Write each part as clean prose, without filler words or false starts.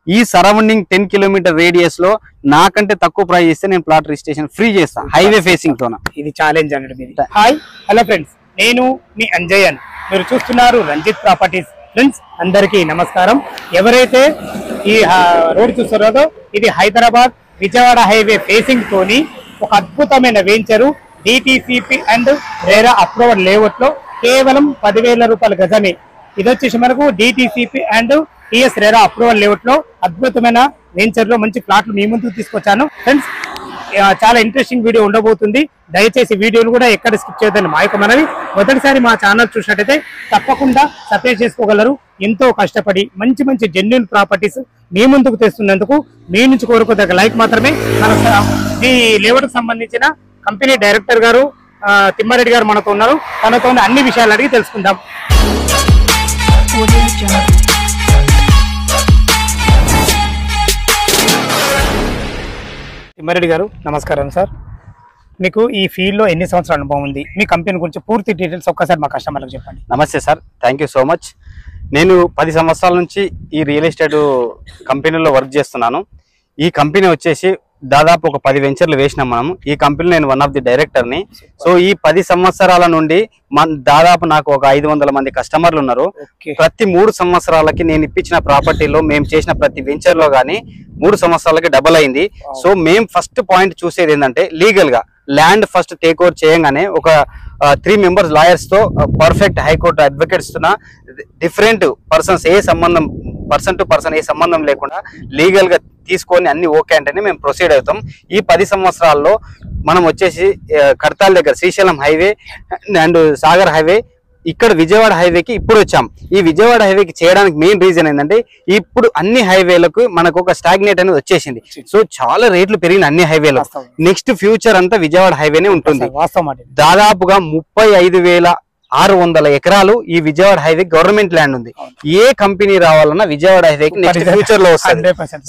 ఈ surrounding 10 kilometre radius లో నాకంటే తక్కువ ప్రైస్ ఇస్తే నేను ప్లాట్ రిజిస్ట్రేషన్ ఫ్రీ చేస్తాను హైవే ఫేసింగ్ తోన. ఇది ఛాలెంజ్ అన్నట్టు. హాయ్ హలో ఫ్రెండ్స్, నేను మీ అంజయన్, మీరు చూస్తున్నారు రంజిత్ ప్రాపర్టీస్. ఫ్రెండ్స్ అందరికీ నమస్కారం. ఎవరైతే ఈ రోడ్ చూస్తున్నారో ఇది హైదరాబాద్ విజయవాడ హైవే ఫేసింగ్ తోని ఒక అద్భుతమైన venture DTCP and RERA approval layout లో కేవలం 10,000 రూపాయల గజమే. ఇది వచ్చేసి మనకు DTCP and TS RERA approval layout లో అద్భుతమైన వెంచర్ లో మంచి ప్లాట్లు మీ ముందుకు తీసుకొచ్చాను. ఫ్రెండ్స్ చాలా ఇంట్రెస్టింగ్ వీడియో ఉండబోతుంది. దయచేసి వీడియోను కూడా ఎక్కడ స్కిప్ చేయొద్దని మా యొక్క మనవి. మొదటిసారి మా ఛానల్ చూసినట్టయితే తప్పకుండా సబ్స్క్రైబ్ చేసుకోగలరు. ఎంతో కష్టపడి మంచి మంచి జెన్యూన్ ప్రాపర్టీస్ మీ ముందుకు తెస్తున్నందుకు మీ నుంచి కోరుకోదగ్గ లైక్ మాత్రమే. మన ఈ లేఅవుట్ సంబంధించిన కంపెనీ డైరెక్టర్ గారు తిమ్మారెడ్డి గారు మనతో ఉన్నారు. తనతో అన్ని విషయాలు అడిగి తెలుసుకుందాం. తిమ్మారెడ్డి గారు నమస్కారం సార్. మీకు ఈ ఫీల్డ్ లో ఎన్ని సంవత్సరాల అనుభవం ఉంది? మీ కంపెనీ గురించి పూర్తి డీటెయిల్స్ ఒక్కసారి మా కస్టమర్లకు చెప్పండి. నమస్తే sir, thank you so much. నేను 10 సంవత్సరాల నుంచి ఈ రియల్ ఎస్టేట్ కంపెనీలో వర్క్ చేస్తున్నాను. ఈ కంపెనీ వచ్చేసి దాదాపు ఒక 10 వెంచర్లు వేసినాం మనం. ఈ కంపెనీ నేను వన్ ఆఫ్ ది డైరెక్టర్ని. సో ఈ 10 సంవత్సరాల నుండి దాదాపు నాకు ఒక 500 మంది కస్టమర్లు ఉన్నారు. ప్రతి 3 సంవత్సరాలకి నేను ఇప్పించిన ప్రాపర్టీలో మేము చేసిన ప్రతి వెంచర్ లో గానీ 3 సంవత్సరాలకి డబల్ అయింది. సో మేము ఫస్ట్ పాయింట్ చూసేది ఏంటంటే లీగల్ గా ల్యాండ్ ఫస్ట్ టేక్ ఓవర్ చేయగానే ఒక 3 మెంబర్స్ లాయర్స్ తో పర్ఫెక్ట్ హైకోర్టు అడ్వకేట్స్ తో different persons person to person ఏ సంబంధం లేకుండా లీగల్ గా తీసుకొని అన్ని ఓకే అంటేనే మేము ప్రొసీడ్ అవుతాం. ఈ 10 సంవత్సరాల్లో మనం వచ్చేసి కడతాల్ దగ్గర Srisailam highway and Sagar highway, ఇక్కడ విజయవాడ హైవేకి ఇప్పుడు వచ్చాం. ఈ విజయవాడ హైవేకి చేయడానికి మెయిన్ రీజన్ ఏంటంటే ఇప్పుడు అన్ని హైవేలకు మనకు ఒక స్టాగ్నేట్ అనేది వచ్చేసింది. సో చాలా రేట్లు పెరిగిన అన్ని హైవేలు. నెక్స్ట్ ఫ్యూచర్ అంతా విజయవాడ హైవేనే ఉంటుంది. దాదాపుగా 35,600 ఎకరాలు ఈ విజయవాడ హైవే గవర్నమెంట్ ల్యాండ్ ఉంది. ఏ కంపెనీ రావాలన్నా విజయవాడ హైవేకి నెక్స్ట్ ఫ్యూచర్ లో వస్తుంది.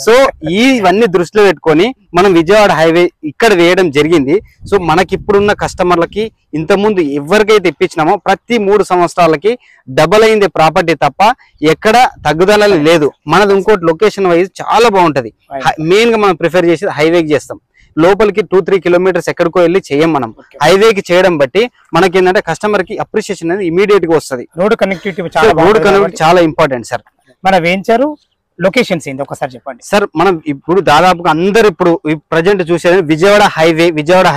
సో ఇవన్నీ దృష్టిలో పెట్టుకొని మనం విజయవాడ హైవే ఇక్కడ వేయడం జరిగింది. సో మనకి ఇప్పుడున్న కస్టమర్లకి ఇంతకుముందు ఎవరికైతే ఇప్పించినామో ప్రతి 3 సంవత్సరాలకి డబల్ అయింది ప్రాపర్టీ తప్ప ఎక్కడ తగ్గుదల లేదు. మనది ఇంకోటి లొకేషన్ వైజ్ చాలా బాగుంటది. మెయిన్ గా మనం ప్రిఫర్ చేసి హైవేకి చేస్తాం. లోపలికి 2-3 కిలోమీటర్స్ ఎక్కడికో వెళ్ళి చేయం. మనం హైవేకి చేయడం బట్టి మనకి ఏంటంటే కస్టమర్ కి అప్రిషియేషన్ అనేది ఇమీడియట్ గా వస్తుంది. రోడ్ కనెక్టివిటీ చాలా ఇంపార్టెంట్ సార్. మన వెంచరు లొకేషన్స్ ఏంటి ఒకసారి చెప్పండి సార్. మనం ఇప్పుడు దాదాపుగా అందరు ఇప్పుడు ప్రజెంట్ చూసేది విజయవాడ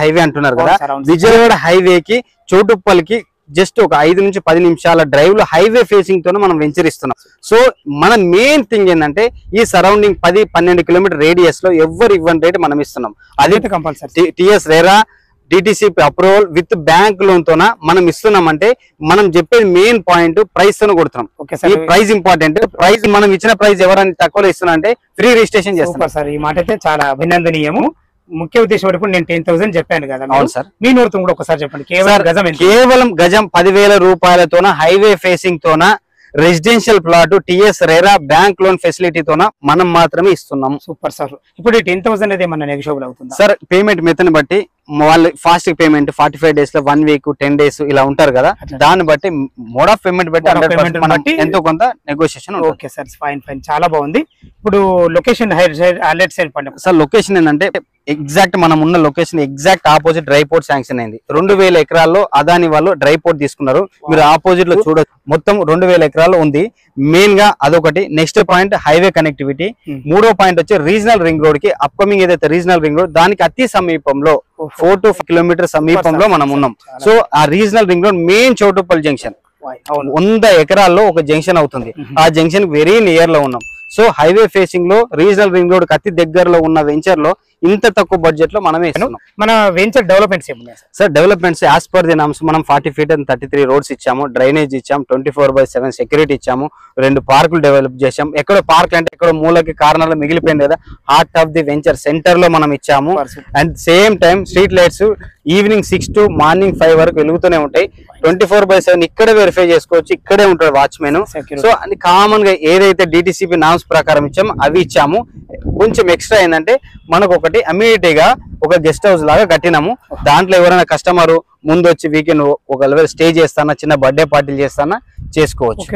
హైవే అంటున్నారు కదా. విజయవాడ హైవేకి చోటుప్పల్కి జస్ట్ ఒక 5 నుంచి 10 నిమిషాల డ్రైవ్ లో హైవే ఫేసింగ్ తోనే మనం వెంచరిస్తున్నాం. సో మన మెయిన్ థింగ్ ఏంటంటే ఈ సరౌండింగ్ 10-12 కిలోమీటర్ రేడియస్ లో ఎవరు ఇవ్వని రేట్ మనం ఇస్తున్నాం. అదే compulsory TS RERA DTCP approval with bank loan తోన మనం ఇస్తున్నామంటే మనం చెప్పేది మెయిన్ పాయింట్ ప్రైస్ తోనే కొడుతున్నాం. ఈ ప్రైస్ ఇంపార్టెంట్. ప్రైస్ మనం ఇచ్చిన ప్రైస్ ఎవరైనా తక్కువలో ఇస్తున్నా అంటే ఫ్రీ రిజిస్ట్రేషన్ చేస్తాం సార్. ఈ మాట అయితే చాలా అభినందనీయము. ముఖ్య ఉద్దేశం ఇప్పుడు నేను 10,000 చెప్పాను కదా. అవును సార్. మీ నోరుతో కూడా ఒకసారి చెప్పండి. కేవలం గజం 10,000 రూపాయలతోన హైవే ఫేసింగ్ తోన residential plot TS RERA bank loan facility తోన మనం మాత్రమే ఇస్తున్నాం. Super sir. ఇప్పుడు 10,000 అనేది ఏమన్నా నెగోషియబుల్ అవుతుంది సార్? పేమెంట్ మెథడ్ బట్టి వాళ్ళు ఫాస్ట్ పేమెంట్ 45 డేస్ లో 1 వీక్ 10 డేస్ ఇలా ఉంటారు కదా. దాన్ని బట్టి మోడ్ ఆఫ్ పేమెంట్ బట్టి ఎంతో కొంత negotiation. Okay sir, fine fine, చాలా బాగుంది. ఇప్పుడు లొకేషన్ హైలైట్ సైడ్ పండి సార్. లొకేషన్ ఏంటంటే ఎగ్జాక్ట్ మనం ఉన్న location exact opposite dry port sanction అయింది. 2,000 ఎకరాల్లో అదాని వాళ్ళు డ్రై పోర్ట్ తీసుకున్నారు. మీరు ఆపోజిట్ లో చూడొచ్చు. మొత్తం 2,000 ఎకరాల్లో ఉంది. మెయిన్ గా అదొకటి. Next point highway connectivity. 3వ పాయింట్ వచ్చి రీజనల్ రింగ్ రోడ్ కి అప్కమింగ్ ఏదైతే రీజనల్ రింగ్ రోడ్ దానికి అతి సమీపంలో 4-5 కిలోమీటర్ సమీపంలో మనం ఉన్నాం. సో ఆ regional ring road main Choutuppal junction 100 ఎకరాల్లో ఒక జంక్షన్ అవుతుంది. ఆ జంక్షన్ వెరీ నియర్ లో ఉన్నాం. సో హైవే ఫేసింగ్ లో రీజనల్ రింగ్ రోడ్ కి అతి దగ్గరలో ఉన్న వెంచర్ లో ఇంత తక్కువ బడ్జెట్ లో మనమే ఇస్తున్నాం. మన వెంచర్ డెవలప్మెంట్స్ ఏమున్నాయి sir? Developments as per the norms మనం 40 feet and 33 రోడ్స్ ఇచ్చాము, డ్రైనేజ్ ఇచ్చాము, 24/7 సెక్యూరిటీ ఇచ్చాము, 2 పార్కులు డెవలప్ చేసాము. ఎక్కడో పార్క్ అంటే ఎక్కడో మూలకి కార్నర్లో మిగిలిపోయింది కదా, heart of the venture centre లో మనం ఇచ్చాము. And same time street lights evening 6 to morning 5 వరకు వెలుగుతూనే ఉంటాయి. 24/7 ఇక్కడే వెరిఫై చేసుకోవచ్చు. ఇక్కడే ఉంటాడు వాచ్మెన్. సో అది కామన్ గా ఏదైతే డిటిసిపి నామ్స్ ప్రకారం ఇచ్చామో అవి ఇచ్చాము. కొంచెం ఎక్స్ట్రా ఏంటంటే మనకు ఒకటి అమ్యూనిటీగా ఒక గెస్ట్ హౌస్ లాగా కట్టినాము. దాంట్లో ఎవరైనా కస్టమర్ ముందు వచ్చి వీకెండ్ ఒకవేళ స్టే చేస్తానా, చిన్న బర్త్డే పార్టీలు చేస్తానా చేసుకోవచ్చు.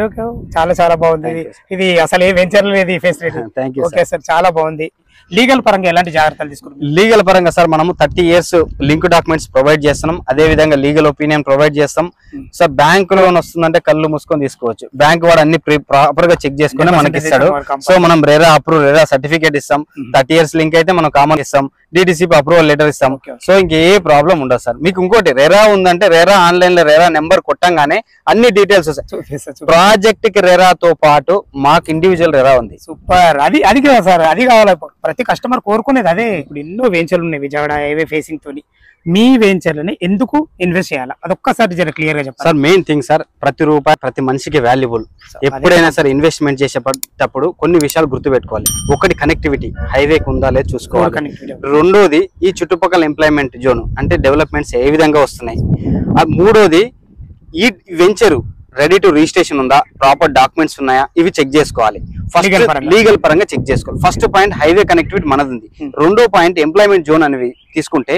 చాలా చాలా బాగుంది. ఇది అసలు ఏ వెంచర్ లేదు facility. Thank you. Okay sir, చాలా బాగుంది. లీగల్ పరంగా ఎలాంటి జాగ్రత్తలు తీసుకుంటాం? లీగల్ పరంగా సార్ మనము 30 years లింక్ డాక్యుమెంట్స్ ప్రొవైడ్ చేస్తున్నాం. అదే విధంగా లీగల్ ఒపీనియన్ ప్రొవైడ్ చేస్తాం. సార్ బ్యాంక్ లోన్ వస్తుందంటే కళ్ళు మూసుకొని తీసుకోవచ్చు. బ్యాంక్ వాడు అన్ని ప్రాపర్ గా చెక్ చేసుకుని మనకి ఇస్తాడు. సో మనం రెరా అప్రూవ్, రెరా సర్టిఫికేట్ ఇస్తాం. 30 years లింక్ అయితే మనం కామన్ ఇస్తాం. డిటిసిపి అప్రూవల్ లెటర్ ఇస్తాం. సో ఇంకే ప్రాబ్లం ఉండదు సార్. మీకు ఇంకోటి రెరా ఉందంటే రెరా ఆన్లైన్ లో రెరా నెంబర్ కొట్టంగానే అన్ని డీటెయిల్స్ వస్తాయి. ప్రాజెక్ట్ కి రెరాతో పాటు మాకు ఇండివిజువల్ రెరా ఉంది. సూపర్. అది కదా సార్, అది కావాలి. ప్రతి కస్టమర్ కోరుకునేది అదే. ఇప్పుడు ఎన్నో వెంచర్లు ఉన్నాయి విజయవాడ హైవే ఫేసింగ్ తోని. మీ వెంచర్లని ఎందుకు ఇన్వెస్ట్ చేయాలి అదొక్కసారి జర క్లియర్ గా చెప్పండి సార్. మెయిన్ థింగ్ సార్, ప్రతి రూపాయి ప్రతి మనిషికి వాల్యుబుల్. ఎప్పుడైనా సరే ఇన్వెస్ట్మెంట్ చేసేటప్పుడు కొన్ని విషయాలు గుర్తుపెట్టుకోవాలి. ఒకటి కనెక్టివిటీ, హైవేకి ఉందా లేదు చూసుకోవాలి. రెండోది ఈ చుట్టుపక్కల ఎంప్లాయ్మెంట్ జోన్ అంటే డెవలప్మెంట్స్ ఏ విధంగా వస్తున్నాయి. మూడోది ఈ వెంచరు రెడీ టు రిజిస్ట్రేషన్ ఉందా, ప్రాపర్ డాక్యుమెంట్స్ ఉన్నాయా, ఇవి చెక్ చేసుకోవాలి. ఫస్ట్ లీగల్ పరంగా చెక్ చేసుకోవాలి. ఫస్ట్ పాయింట్ హైవే కనెక్టివిటీ మనది ఉంది. రెండో పాయింట్ ఎంప్లాయ్మెంట్ జోన్ అనేవి తీసుకుంటే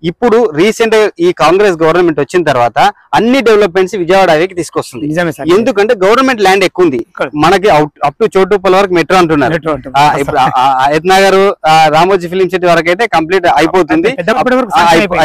ఇప్పుడు రీసెంట్ ఈ కాంగ్రెస్ గవర్నమెంట్ వచ్చిన తర్వాత అన్ని డెవలప్మెంట్స్ విజయవాడ హైవేకి తీసుకొస్తుంది. ఎందుకంటే గవర్నమెంట్ ల్యాండ్ ఎక్కువ ఉంది మనకి. అప్ టు చోటుపల్లి వరకు మెట్రో అంటున్నారు. ఎత్నగర్ రామోజీ ఫిలిం సిటీ వరకు అయితే కంప్లీట్ అయిపోతుంది,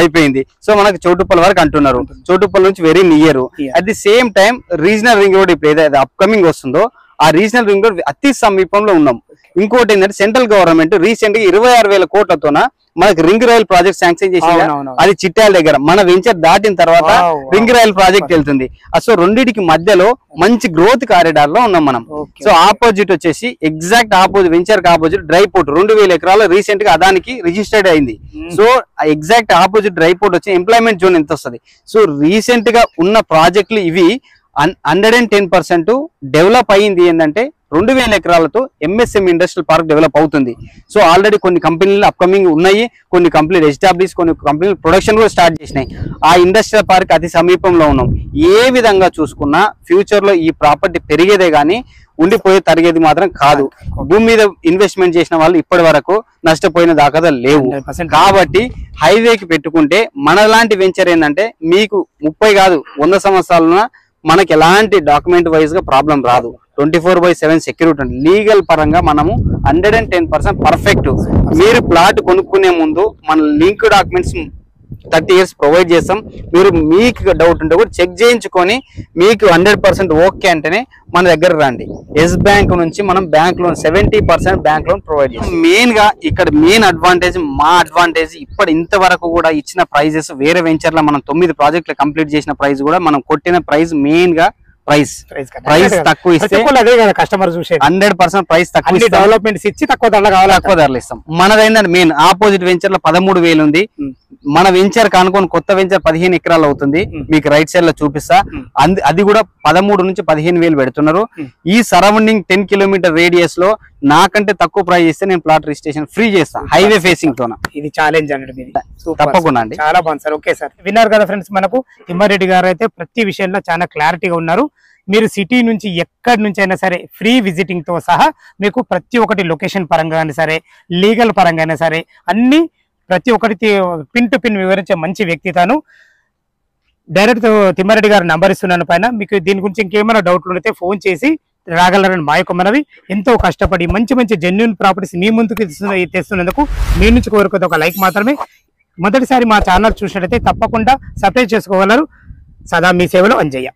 అయిపోయింది. సో మనకి చోటుపల్లి వరకు అంటున్నారు. చోటుపల్లి నుంచి very near. At the same time regional ring road ఇప్పుడు ఏదైతే అప్కమింగ్ వస్తుందో ఆ రీజనల్ రింగ్ రోడ్ అతి సమీపంలో ఉన్నాం. ఇంకోటి ఏంటంటే సెంట్రల్ గవర్నమెంట్ రీసెంట్ గా 26,000 కోట్లతోన మనకి రింగ్ రైల్ ప్రాజెక్ట్ శాంక్షన్ చేసింది. అది చిట్యాల దగ్గర. మన వెంచర్ దాటిన తర్వాత రింగ్ రైల్ ప్రాజెక్ట్ వెళ్తుంది. సో రెండింటికి మధ్యలో మంచి గ్రోత్ కారిడార్ లో ఉన్నాం మనం. సో ఆపోజిట్ వచ్చేసి ఎగ్జాక్ట్ ఆపోజిట్ వెంచర్ కి ఆపోజిట్ డ్రై పోర్ట్ 2,000 ఎకరాలు రీసెంట్ గా అదానికి రిజిస్టర్డ్ అయింది. So exact opposite dry port వచ్చి ఎంప్లాయ్మెంట్ జోన్ ఎంత వస్తుంది. సో రీసెంట్ గా ఉన్న ప్రాజెక్టులు ఇవి 110% డెవలప్ అయ్యింది. ఏంటంటే 2,000 ఎకరాలతో ఎంఎస్ఎం ఇండస్ట్రియల్ పార్క్ డెవలప్ అవుతుంది. సో ఆల్రెడీ కొన్ని కంపెనీలు అప్కమింగ్ ఉన్నాయి, కొన్ని కంపెనీలు ఎస్టాబ్లిష్, కొన్ని కంపెనీలు ప్రొడక్షన్ కూడా స్టార్ట్ చేసినాయి. ఆ ఇండస్ట్రియల్ పార్క్ అతి సమీపంలో ఉన్నాం. ఏ విధంగా చూసుకున్నా ఫ్యూచర్ లో ఈ ప్రాపర్టీ పెరిగేదే గానీ ఉండిపోయి తరిగేది మాత్రం కాదు. భూమి మీద ఇన్వెస్ట్మెంట్ చేసిన వాళ్ళు ఇప్పటి వరకు నష్టపోయిన దాఖలాలు లేవు. కాబట్టి హైవేకి పెట్టుకుంటే మనలాంటి వెంచర్ ఏంటంటే మీకు 30 కాదు 100 సంవత్సరాలున్న మనకి ఎలాంటి డాక్యుమెంట్ వైజ్ గా ప్రాబ్లం రాదు. 24/7 సెక్యూరిటీ ఉంది. లీగల్ పరంగా మనము 110% పర్ఫెక్ట్. మీరు ప్లాట్ కొనుక్కునే ముందు మన లింక్ డాక్యుమెంట్స్ 30 years ప్రొవైడ్ చేస్తాం. మీరు మీకు డౌట్ ఉంటే కూడా చెక్ చేయించుకొని మీకు 100% ఓకే అంటేనే మన దగ్గర రండి. ఎస్ బ్యాంక్ నుంచి మనం bank loan 70% bank loan provide చేస్తాం. మెయిన్ గా ఇక్కడ మెయిన్ అడ్వాంటేజ్, మా అడ్వాంటేజ్ ఇప్పుడు ఇంతవరకు కూడా ఇచ్చిన ప్రైజెస్ వేరే వెంచర్ లో మనం 9 ప్రాజెక్టులు కంప్లీట్ చేసిన ప్రైస్ కూడా మనం కొట్టిన ప్రైస్ మెయిన్ గా ప్రైస్ తక్కువ ఇస్తే అదే కదా కస్టమర్ చూసేది. 100% ప్రైస్ తక్కువ, డెవలప్మెంట్స్ ఇచ్చి తక్కువ ధరలు ఇస్తాం. మనదైందంటే మెయిన్ ఆపోజిట్ వెంచర్ లో 13,000 ఉంది. మన వెంచర్ కానుకొని కొత్త వెంచర్ 15 ఎకరాలు అవుతుంది. మీకు రైట్ సైడ్ లో చూపిస్తా. అది కూడా 13 నుంచి 15,000 పెడుతున్నారు. ఈ సరౌండింగ్ 10 కిలోమీటర్ రేడియస్ లో నాకంటే తక్కువ ప్రైస్ ఇస్తే నేను ప్లాట్ రిజిస్ట్రేషన్ ఫ్రీ చేస్తాను హైవే ఫేసింగ్ తోన. ఇది ఛాలెంజ్ అన్నట్టు తప్పకుండా అండి. చాలా బాగుంది సార్. ఓకే సార్, విన్నారు కదా ఫ్రెండ్స్, మనకు తిమ్మారెడ్డి గారు అయితే ప్రతి విషయంలో చాలా క్లారిటీగా ఉన్నారు. మీరు సిటీ నుంచి ఎక్కడి నుంచి అయినా సరే ఫ్రీ విజిటింగ్ తో సహా మీకు ప్రతి ఒక్కటి లొకేషన్ పరంగా సరే, లీగల్ పరంగా సరే అన్ని ప్రతి ఒక్కటి పిన్ టు పిన్ వివరించే మంచి వ్యక్తి తాను. డైరెక్ట్ తిమ్మారెడ్డి గారు నంబర్ ఇస్తున్నాను పైన. మీకు దీని గురించి ఇంకేమైనా డౌట్లు ఉంటే ఫోన్ చేసి రాగలరని మా యొక్క మనవి. ఎంతో కష్టపడి మంచి మంచి జెన్యూన్ ప్రాపర్టీస్ మీ ముందుకు తెస్తున్నందుకు మీ నుంచి కోరుకునే ఒక లైక్ మాత్రమే. మొదటిసారి మా ఛానల్ చూసినట్లయితే తప్పకుండా సబ్స్క్రైబ్ చేసుకోగలరు. సదా మీ సేవలో అంజయ్య.